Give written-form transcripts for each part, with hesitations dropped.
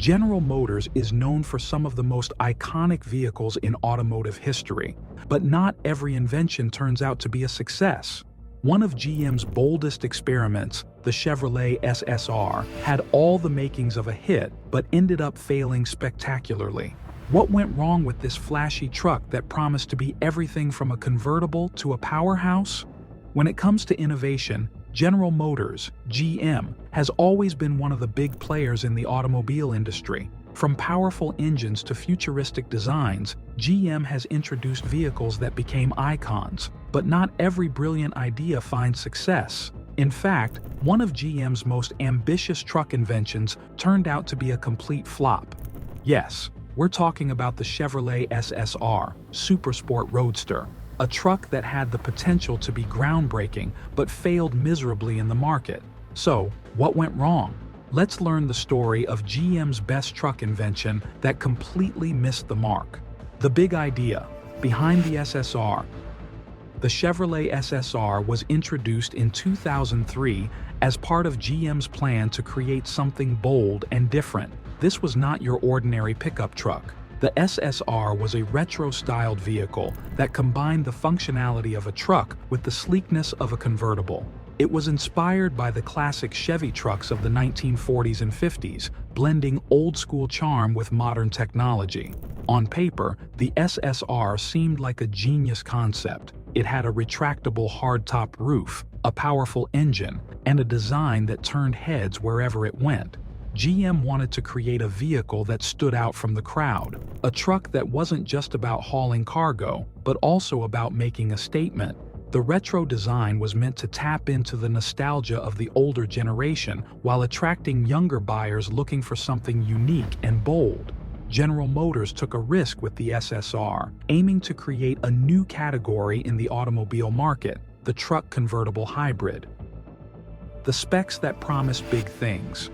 General Motors is known for some of the most iconic vehicles in automotive history, but not every invention turns out to be a success. One of GM's boldest experiments, the Chevrolet SSR, had all the makings of a hit, but ended up failing spectacularly. What went wrong with this flashy truck that promised to be everything from a convertible to a powerhouse? When it comes to innovation, General Motors, GM, has always been one of the big players in the automobile industry. From powerful engines to futuristic designs, GM has introduced vehicles that became icons, but not every brilliant idea finds success. In fact, one of GM's most ambitious truck inventions turned out to be a complete flop. Yes, we're talking about the Chevrolet SSR, Supersport Roadster, a truck that had the potential to be groundbreaking but failed miserably in the market. So, what went wrong? Let's learn the story of GM's best truck invention that completely missed the mark. The big idea behind the SSR. The Chevrolet SSR was introduced in 2003 as part of GM's plan to create something bold and different. This was not your ordinary pickup truck. The SSR was a retro-styled vehicle that combined the functionality of a truck with the sleekness of a convertible. It was inspired by the classic Chevy trucks of the 1940s and 50s, blending old-school charm with modern technology. On paper, the SSR seemed like a genius concept. It had a retractable hardtop roof, a powerful engine, and a design that turned heads wherever it went. GM wanted to create a vehicle that stood out from the crowd, a truck that wasn't just about hauling cargo, but also about making a statement. The retro design was meant to tap into the nostalgia of the older generation while attracting younger buyers looking for something unique and bold. General Motors took a risk with the SSR, aiming to create a new category in the automobile market, the truck-convertible hybrid. The specs that promised big things.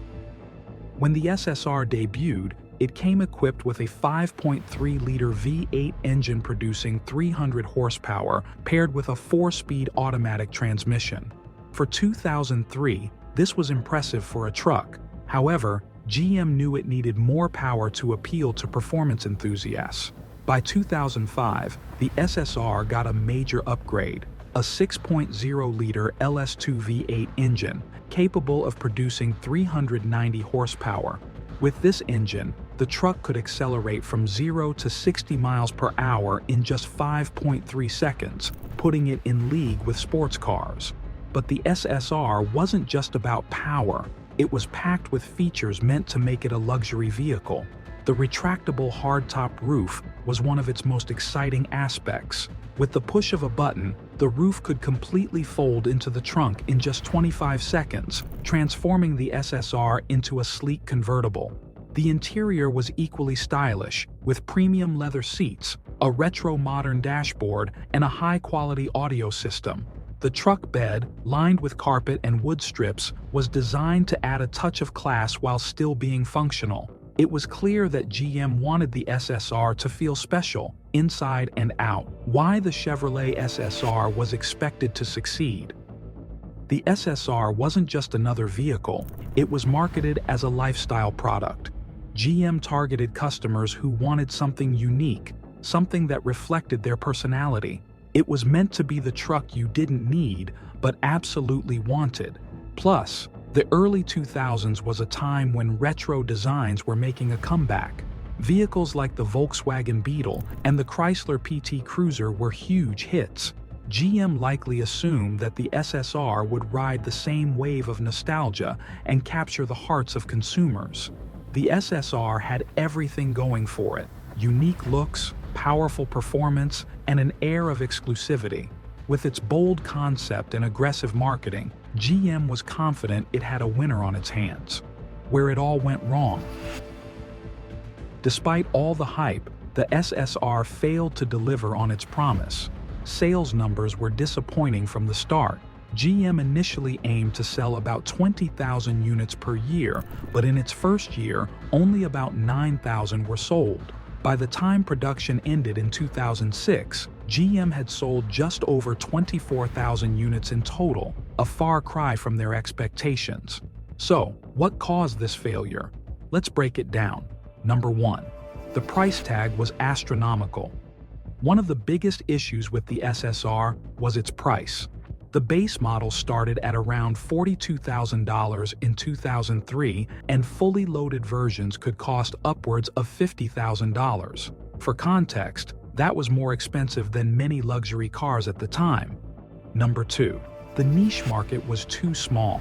When the SSR debuted, it came equipped with a 5.3-liter V8 engine producing 300 horsepower paired with a 4-speed automatic transmission. For 2003, this was impressive for a truck. However, GM knew it needed more power to appeal to performance enthusiasts. By 2005, the SSR got a major upgrade, a 6.0-liter LS2 V8 engine, capable of producing 390 horsepower. With this engine, the truck could accelerate from 0 to 60 miles per hour in just 5.3 seconds, putting it in league with sports cars. But the SSR wasn't just about power. It was packed with features meant to make it a luxury vehicle. The retractable hardtop roof was one of its most exciting aspects. With the push of a button, the roof could completely fold into the trunk in just 25 seconds, transforming the SSR into a sleek convertible. The interior was equally stylish, with premium leather seats, a retro-modern dashboard, and a high-quality audio system. The truck bed, lined with carpet and wood strips, was designed to add a touch of class while still being functional. It was clear that GM wanted the SSR to feel special, inside and out. Why the Chevrolet SSR was expected to succeed. The SSR wasn't just another vehicle, it was marketed as a lifestyle product. GM targeted customers who wanted something unique, something that reflected their personality. It was meant to be the truck you didn't need, but absolutely wanted. Plus, the early 2000s was a time when retro designs were making a comeback. Vehicles like the Volkswagen Beetle and the Chrysler PT Cruiser were huge hits. GM likely assumed that the SSR would ride the same wave of nostalgia and capture the hearts of consumers. The SSR had everything going for it: unique looks, powerful performance, and an air of exclusivity. With its bold concept and aggressive marketing, GM was confident it had a winner on its hands. Where it all went wrong. Despite all the hype, the SSR failed to deliver on its promise. Sales numbers were disappointing from the start. GM initially aimed to sell about 20,000 units per year, but in its first year, only about 9,000 were sold. By the time production ended in 2006, GM had sold just over 24,000 units in total, a far cry from their expectations. So, what caused this failure? Let's break it down. Number 1. The price tag was astronomical. One of the biggest issues with the SSR was its price. The base model started at around $42,000 in 2003, and fully loaded versions could cost upwards of $50,000. For context, that was more expensive than many luxury cars at the time. Number 2. The niche market was too small.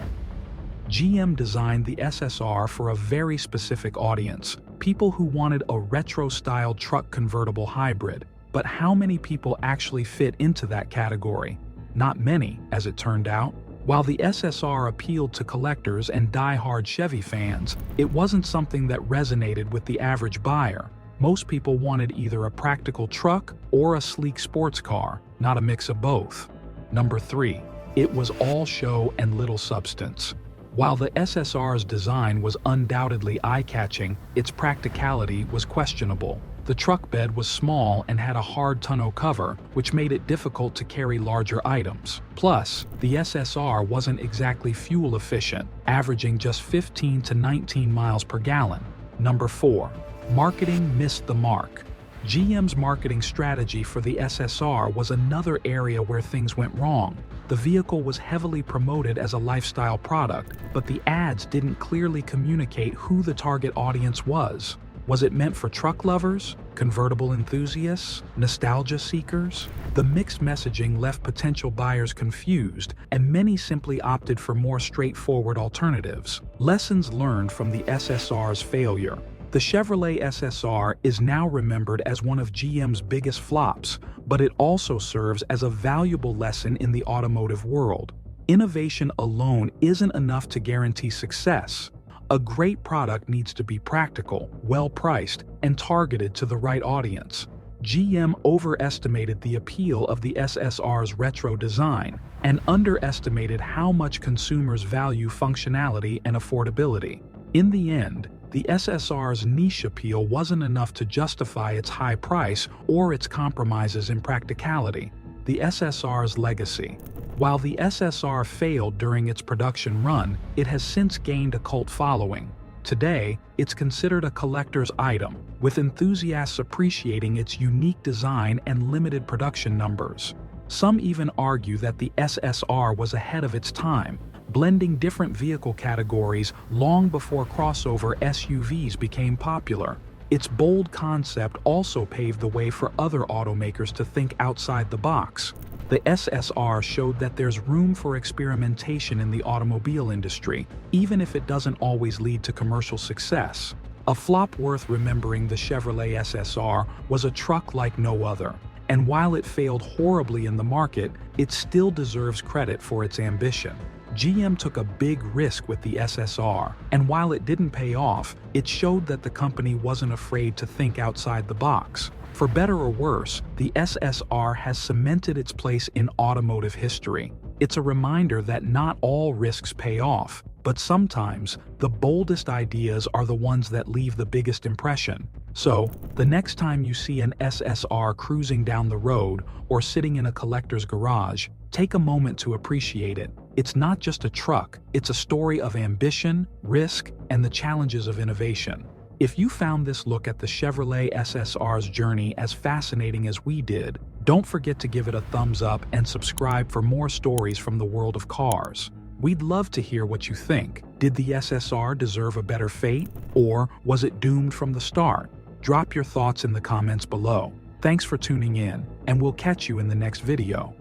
GM designed the SSR for a very specific audience, people who wanted a retro-style truck-convertible hybrid. But how many people actually fit into that category? Not many, as it turned out. While the SSR appealed to collectors and die-hard Chevy fans, it wasn't something that resonated with the average buyer. Most people wanted either a practical truck or a sleek sports car, not a mix of both. Number 3. It was all show and little substance. While the SSR's design was undoubtedly eye-catching, its practicality was questionable. The truck bed was small and had a hard tonneau cover, which made it difficult to carry larger items. Plus, the SSR wasn't exactly fuel efficient, averaging just 15 to 19 miles per gallon. Number 4. Marketing missed the mark. GM's marketing strategy for the SSR was another area where things went wrong. The vehicle was heavily promoted as a lifestyle product, but the ads didn't clearly communicate who the target audience was. Was it meant for truck lovers, convertible enthusiasts, nostalgia seekers? The mixed messaging left potential buyers confused, and many simply opted for more straightforward alternatives. Lessons learned from the SSR's failure. The Chevrolet SSR is now remembered as one of GM's biggest flops, but it also serves as a valuable lesson in the automotive world. Innovation alone isn't enough to guarantee success. A great product needs to be practical, well-priced, and targeted to the right audience. GM overestimated the appeal of the SSR's retro design and underestimated how much consumers value functionality and affordability. In the end, the SSR's niche appeal wasn't enough to justify its high price or its compromises in practicality. The SSR's legacy. While the SSR failed during its production run, it has since gained a cult following. Today, it's considered a collector's item, with enthusiasts appreciating its unique design and limited production numbers. Some even argue that the SSR was ahead of its time, blending different vehicle categories long before crossover SUVs became popular. Its bold concept also paved the way for other automakers to think outside the box. The SSR showed that there's room for experimentation in the automobile industry, even if it doesn't always lead to commercial success. A flop worth remembering, the Chevrolet SSR was a truck like no other. And while it failed horribly in the market, it still deserves credit for its ambition. GM took a big risk with the SSR, and while it didn't pay off, it showed that the company wasn't afraid to think outside the box. For better or worse, the SSR has cemented its place in automotive history. It's a reminder that not all risks pay off, but sometimes the boldest ideas are the ones that leave the biggest impression. So, the next time you see an SSR cruising down the road or sitting in a collector's garage, take a moment to appreciate it. It's not just a truck, it's a story of ambition, risk, and the challenges of innovation. If you found this look at the Chevrolet SSR's journey as fascinating as we did, don't forget to give it a thumbs up and subscribe for more stories from the world of cars. We'd love to hear what you think. Did the SSR deserve a better fate, or was it doomed from the start? Drop your thoughts in the comments below. Thanks for tuning in, and we'll catch you in the next video.